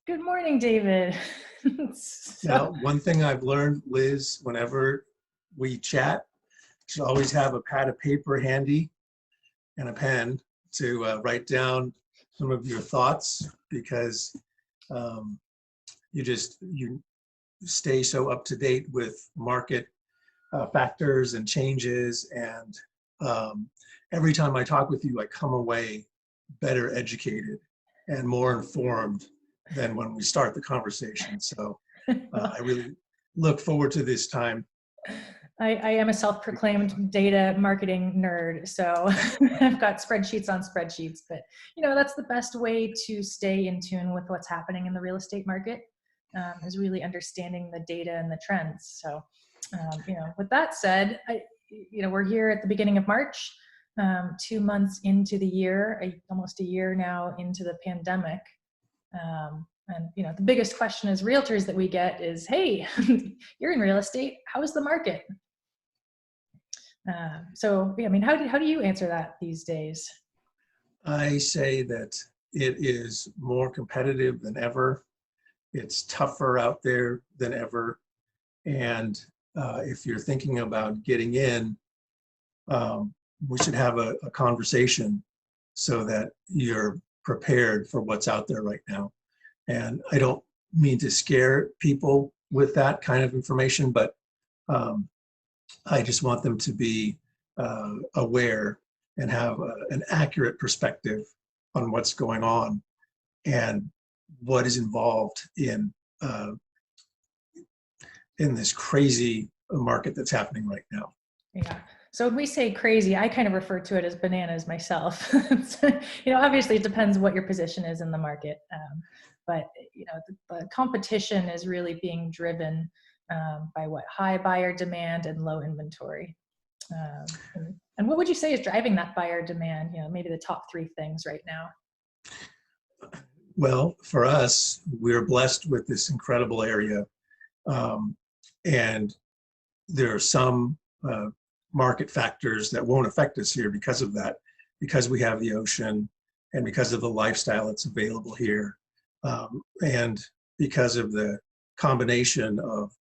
Good morning, David. Now, So, one thing I've learned, Liz, whenever we chat, you should always have a pad of paper handy and a pen to write down some of your thoughts because um, you stay so up to date with market factors and changes. And every time I talk with you, I come away better educated and more informed than when we start the conversation. So I really look forward to this time. I am a self-proclaimed data marketing nerd, so I've got spreadsheets on spreadsheets, but that's the best way to stay in tune with what's happening in the real estate market, is really understanding the data and the trends. So, with that said, we're here at the beginning of March, 2 months into the year, almost a year now into the pandemic. And the biggest question as realtors that we get is, hey, you're in real estate, how is the market? How do you answer that these days? I say that it is more competitive than ever. It's tougher out there than ever. And if you're thinking about getting in, we should have a conversation so that you're prepared for what's out there right now. And I don't mean to scare people with that kind of information, but I just want them to be aware and have an accurate perspective on what's going on and what is involved in this crazy market that's happening right now. Yeah. So when we say crazy, I kind of refer to it as bananas myself. Obviously it depends what your position is in the market. But the competition is really being driven by what high buyer demand and low inventory. And what would you say is driving that buyer demand? Maybe the top three things right now. Well, for us, we're blessed with this incredible area. And there are some market factors that won't affect us here because of that, because we have the ocean and because of the lifestyle that's available here. And because of the combination of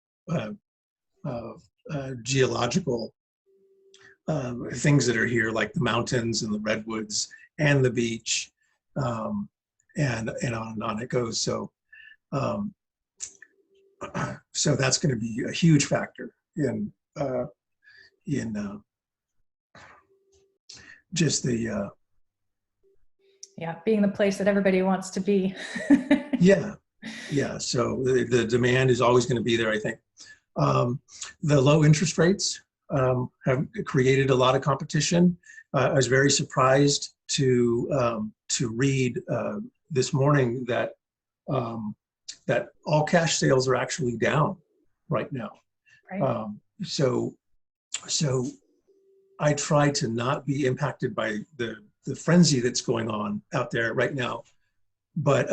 geological things that are here, like the mountains and the redwoods and the beach, and on and on it goes. So that's going to be a huge factor in just the being the place that everybody wants to be. yeah. So the demand is always going to be there, I think. The low interest rates have created a lot of competition. I was very surprised to read this morning that that all cash sales are actually down right now. Right. So I try to not be impacted by the frenzy that's going on out there right now, but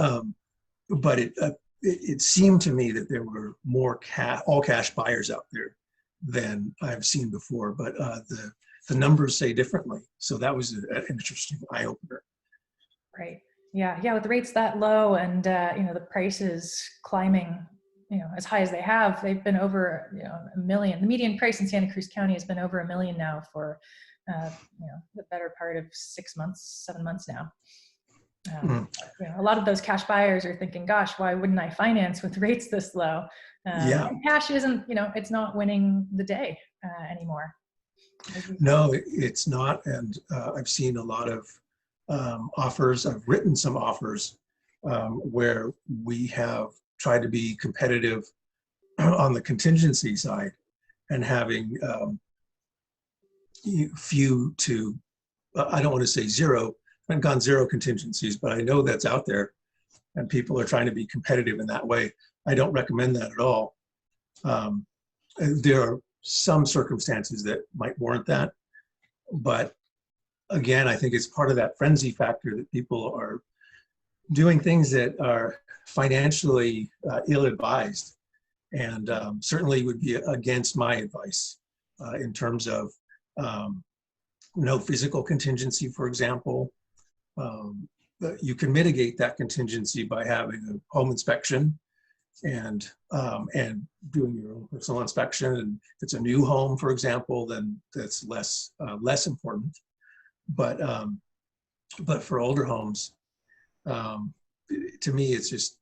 it seemed to me that there were more all cash buyers out there than I've seen before, but the numbers say differently. So that was an interesting eye opener. Right. Yeah. With rates that low and the prices climbing, as high as they have, they've been over $1 million. The median price in Santa Cruz County has been over $1 million now for the better part of 6 months, 7 months now. A lot of those cash buyers are thinking, gosh, why wouldn't I finance with rates this low? Cash isn't, it's not winning the day anymore. No, it's not. And I've seen a lot of offers. I've written some offers where we have tried to be competitive on the contingency side and having few to, I don't want to say zero, I haven't gone zero contingencies, but I know that's out there and people are trying to be competitive in that way. I don't recommend that at all. There are some circumstances that might warrant that, but again, I think it's part of that frenzy factor that people are doing things that are financially ill-advised, and certainly would be against my advice in terms of no physical contingency, for example, you can mitigate that contingency by having a home inspection and doing your own personal inspection. And if it's a new home, for example, then that's less important. But for older homes, to me, it's just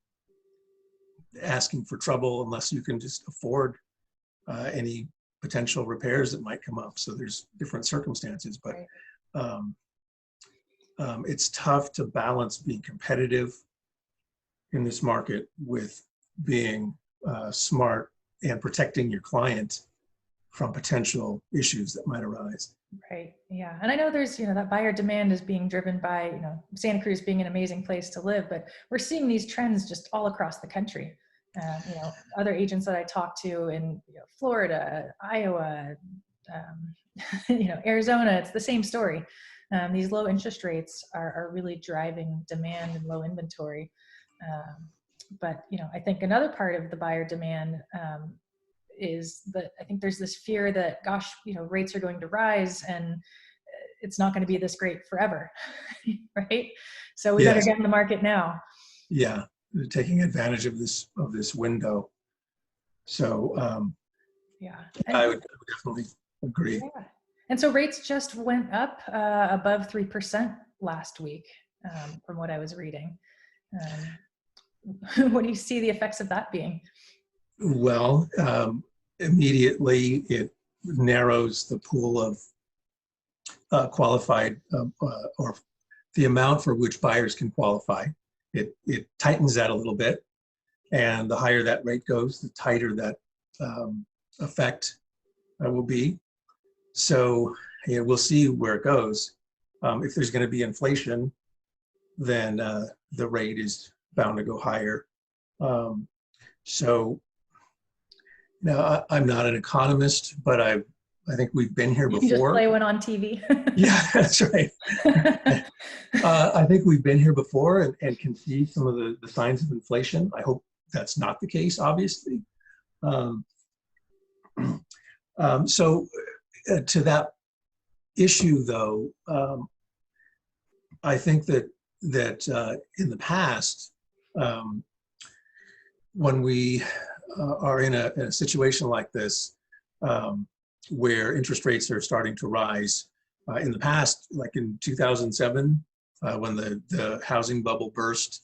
asking for trouble unless you can just afford any potential repairs that might come up. So there's different circumstances, but it's tough to balance being competitive in this market with being smart and protecting your client from potential issues that might arise. Right. Yeah. And I know there's, that buyer demand is being driven by, Santa Cruz being an amazing place to live, but we're seeing these trends just all across the country. Other agents that I talk to in Florida, Iowa, Arizona, it's the same story. These low interest rates are really driving demand and low inventory. But I think another part of the buyer demand is that I think there's this fear that, gosh, rates are going to rise and it's not going to be this great forever, right? So we better get in the market now. Yeah, taking advantage of this window. So I would definitely agree. Yeah. And so rates just went up above 3% last week, from what I was reading. What do you see the effects of that being? Well, immediately it narrows the pool of qualified or the amount for which buyers can qualify. It tightens that a little bit, and the higher that rate goes, the tighter that effect will be. So we'll see where it goes. If there's going to be inflation, then the rate is bound to go higher. So now I'm not an economist, but I think we've been here before. You can just play one on TV. Yeah, that's right. I think we've been here before and can see some of the signs of inflation. I hope that's not the case, obviously. So to that issue, though, I think that in the past, when we are in a situation like this, where interest rates are starting to rise, in the past, like in 2007, when the housing bubble burst,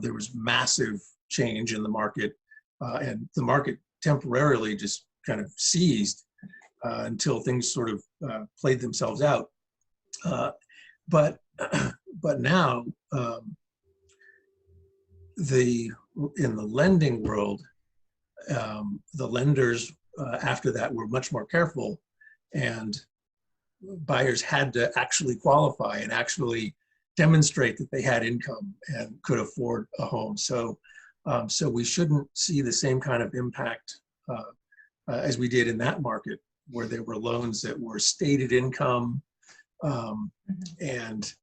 there was massive change in the market, and the market temporarily just kind of seized until things sort of played themselves out. But now, in the lending world, the lenders after that were much more careful, and buyers had to actually qualify and actually demonstrate that they had income and could afford a home. So we shouldn't see the same kind of impact as we did in that market, where there were loans that were stated income, and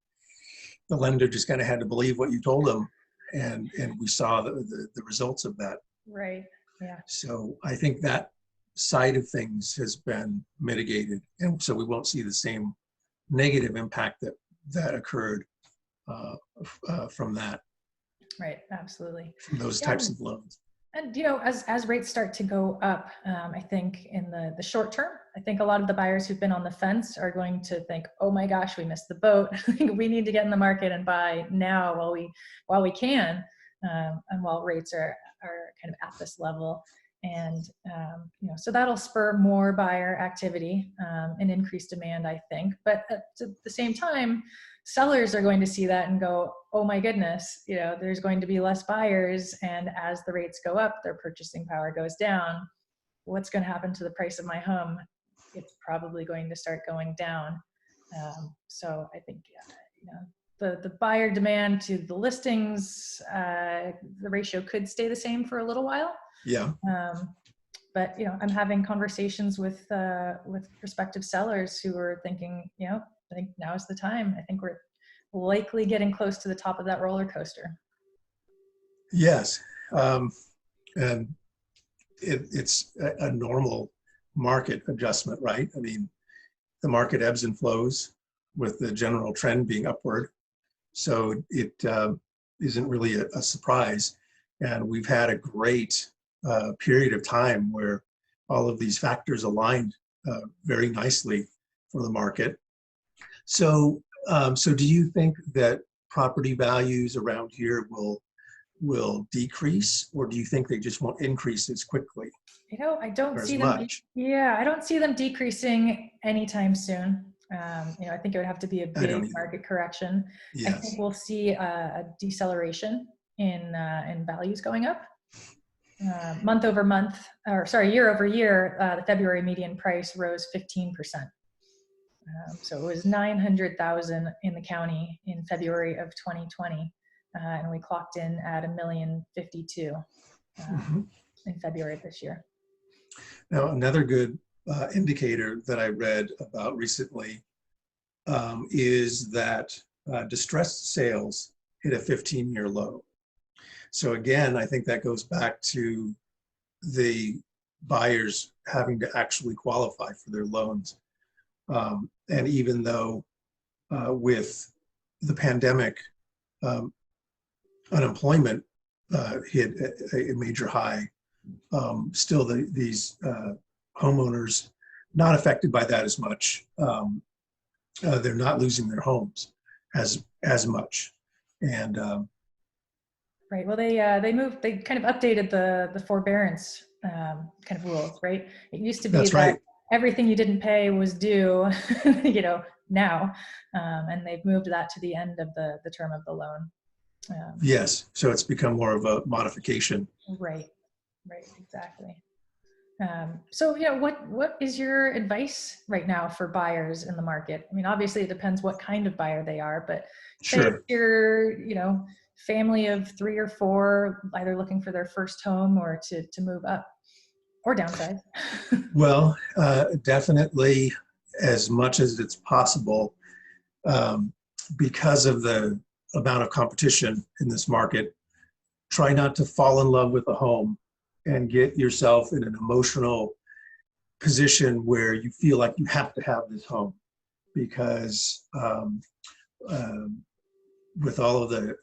the lender just kind of had to believe what you told them, and we saw the results of that. Right. Yeah. So I think that side of things has been mitigated, and so we won't see the same negative impact that occurred from that. Right. Absolutely. From those types of loans. And as rates start to go up, I think in the short term, I think a lot of the buyers who've been on the fence are going to think, oh my gosh, we missed the boat. We need to get in the market and buy now while we can, and while rates are kind of at this level. And so that'll spur more buyer activity and increased demand, I think. But at the same time, sellers are going to see that and go, oh my goodness, there's going to be less buyers, and as the rates go up, their purchasing power goes down. What's going to happen to the price of my home? It's probably going to start going down. So I think the buyer demand to the listings, the ratio could stay the same for a little while. Yeah. But I'm having conversations with prospective sellers who are thinking, I think now is the time. I think we're likely getting close to the top of that roller coaster. Yes. And it's a normal market adjustment, right? I mean, the market ebbs and flows with the general trend being upward. So it isn't really a surprise. And we've had a great period of time where all of these factors aligned very nicely for the market. So, so do you think that property values around here will decrease, or do you think they just won't increase as quickly I don't or as see them. much? Yeah, I don't see them decreasing anytime soon. I think it would have to be a I big don't either. market correction. I think Yes. we'll see a deceleration in values going up. Month over month, or sorry, year over year, the February median price rose 15%. So it was 900,000 in the county in February of 2020, and we clocked in at 1,052,000 in February of this year. Now, another good indicator that I read about recently is that distressed sales hit a 15-year low. So again, I think that goes back to the buyers having to actually qualify for their loans. And even though with the pandemic, unemployment hit a major high, still these homeowners not affected by that as much. They're not losing their homes as much. And right. Well, they kind of updated the forbearance kind of rules, right? It used to be that's that right. everything you didn't pay was due, now, and they've moved that to the end of the term of the loan. Yes. So it's become more of a modification. Right. Right. Exactly. So, what is your advice right now for buyers in the market? I mean, obviously it depends what kind of buyer they are, but say if Sure. you're, family of 3 or 4, either looking for their first home or to move up or downsize. Well, definitely as much as it's possible, because of the amount of competition in this market, try not to fall in love with a home and get yourself in an emotional position where you feel like you have to have this home, because with all of the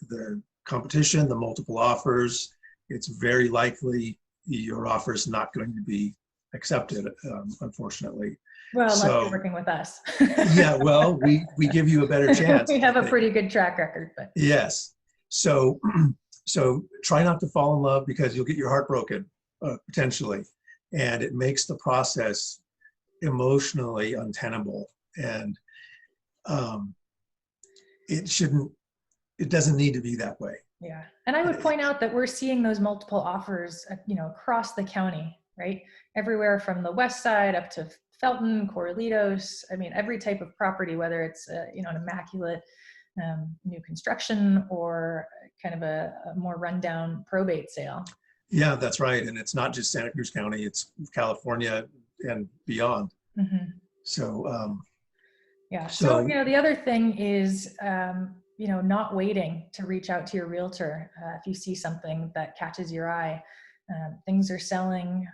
competition, the multiple offers, it's very likely your offer is not going to be accepted, unfortunately. Well, unless you're So working with us. yeah, well, we give you a better chance. We I have a think. pretty good track record, but Yes. So so try not to fall in love, because you'll get your heart broken potentially, and it makes the process emotionally untenable. And it doesn't need to be that way. yeah. And I would point out that we're seeing those multiple offers, across the county, right? Everywhere from the west side up to Felton, Corralitos. I mean, every type of property, whether it's, an immaculate new construction or kind of a more rundown probate sale. Yeah, that's right. And it's not just Santa Cruz County, it's California and beyond. Mm-hmm. So, yeah. So, the other thing is, not waiting to reach out to your realtor. If you see something that catches your eye, things are selling,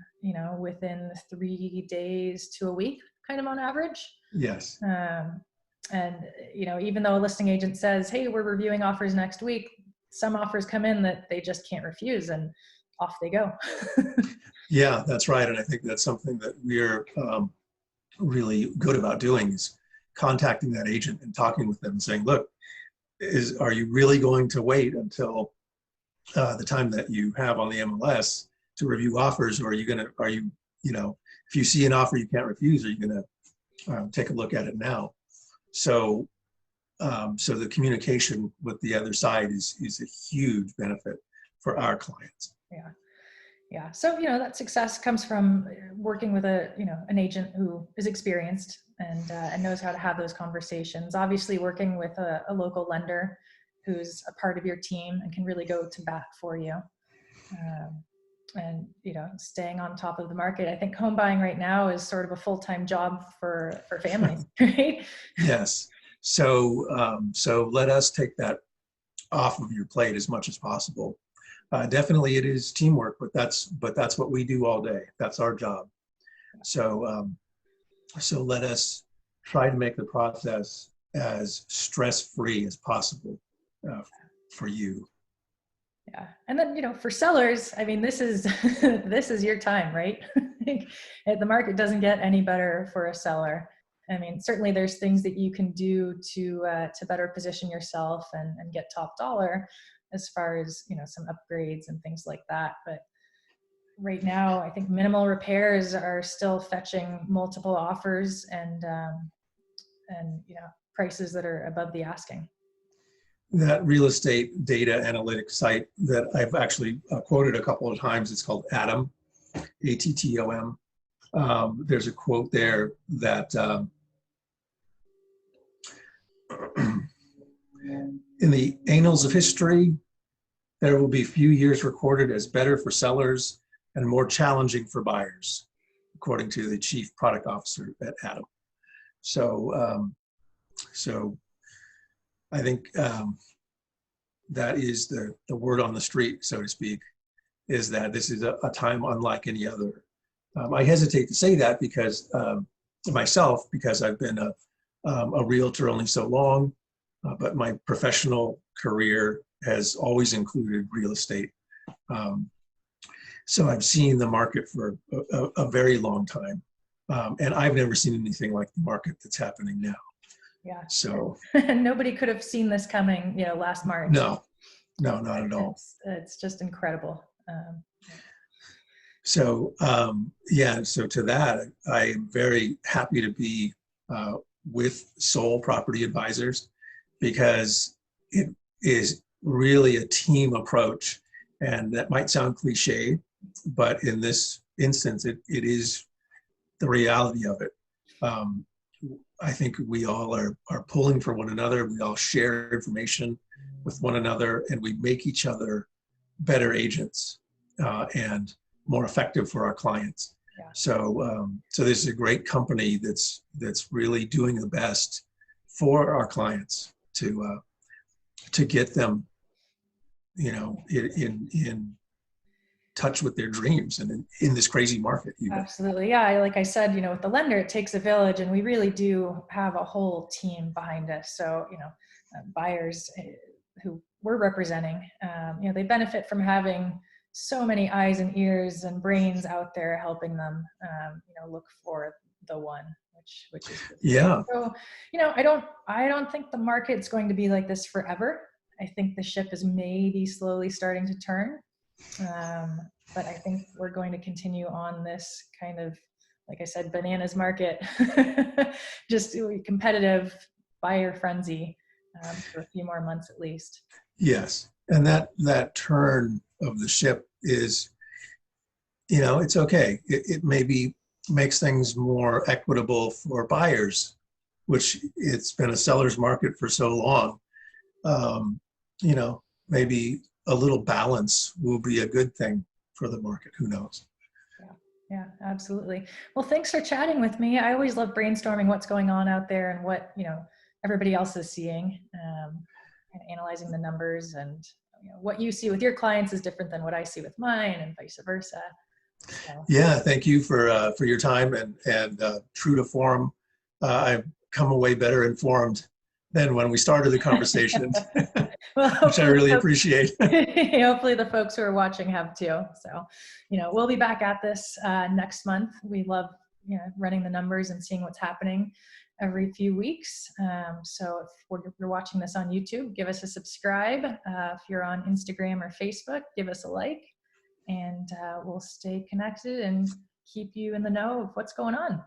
within 3 days to a week, kind of on average. yes. And, even though a listing agent says, hey, we're reviewing offers next week, some offers come in that they just can't refuse, and off they go. Yeah, that's right. And I think that's something that we're really good about doing, is contacting that agent and talking with them and saying, look, are you really going to wait until the time that you have on the MLS to review offers? Or if you see an offer you can't refuse, are you going to take a look at it now? So, so the communication with the other side is a huge benefit for our clients. Yeah. Yeah. So, that success comes from working with an agent who is experienced and knows how to have those conversations. Obviously working with a local lender who's a part of your team and can really go to bat for you. And, staying on top of the market. I think home buying right now is sort of a full-time job for families, right? Yes. So, so let us take that off of your plate as much as possible. Definitely it is teamwork, but that's what we do all day. That's our job. So, so let us try to make the process as stress-free as possible for you. Yeah. And then, for sellers, I mean, this is, this is your time, right? The market doesn't get any better for a seller. I mean, certainly there's things that you can do to better position yourself and get top dollar as far as, some upgrades and things like that. But right now, I think minimal repairs are still fetching multiple offers and prices that are above the asking. That real estate data analytics site that I've actually quoted a couple of times, it's called Atom, ATTOM. There's a quote there that in the annals of history, there will be few years recorded as better for sellers and more challenging for buyers, according to the chief product officer at Atom. So, so I think that is the word on the street, so to speak, is that this is a time unlike any other. I hesitate to say that because myself, because I've been a realtor only so long, but my professional career has always included real estate. So I've seen the market for a very long time. And I've never seen anything like the market that's happening now. Yeah. So nobody could have seen this coming, last March. No, not at all. It's just incredible. So so to that, I am very happy to be with Soul Property Advisors, because it is really a team approach. And that might sound cliche, but in this instance, it is the reality of it. I think we all are pulling for one another. We all share information with one another, and we make each other better agents and more effective for our clients. Yeah. So this is a great company that's really doing the best for our clients to get them, in touch with their dreams and in this crazy market. Even. Absolutely. Yeah. Like I said, with the lender, it takes a village, and we really do have a whole team behind us. So, buyers who we're representing, they benefit from having so many eyes and ears and brains out there helping them, look for the one, which is good. Yeah. So, I don't think the market's going to be like this forever. I think the ship is maybe slowly starting to turn. But I think we're going to continue on this kind of, like I said, bananas market, just competitive buyer frenzy for a few more months at least. Yes. And that turn of the ship is, it's okay. It maybe makes things more equitable for buyers, which it's been a seller's market for so long. Maybe a little balance will be a good thing for the market. Who knows? Yeah, absolutely. Well, thanks for chatting with me. I always love brainstorming what's going on out there and what, everybody else is seeing, and analyzing the numbers, and what you see with your clients is different than what I see with mine, and vice versa. So. Yeah, thank you for your time and true to form. I've come away better informed than when we started the conversation, well, which I really appreciate. Hopefully the folks who are watching have too. So, we'll be back at this next month. We love, running the numbers and seeing what's happening every few weeks. So if you're watching this on YouTube, give us a subscribe. If you're on Instagram or Facebook, give us a like, and we'll stay connected and keep you in the know of what's going on.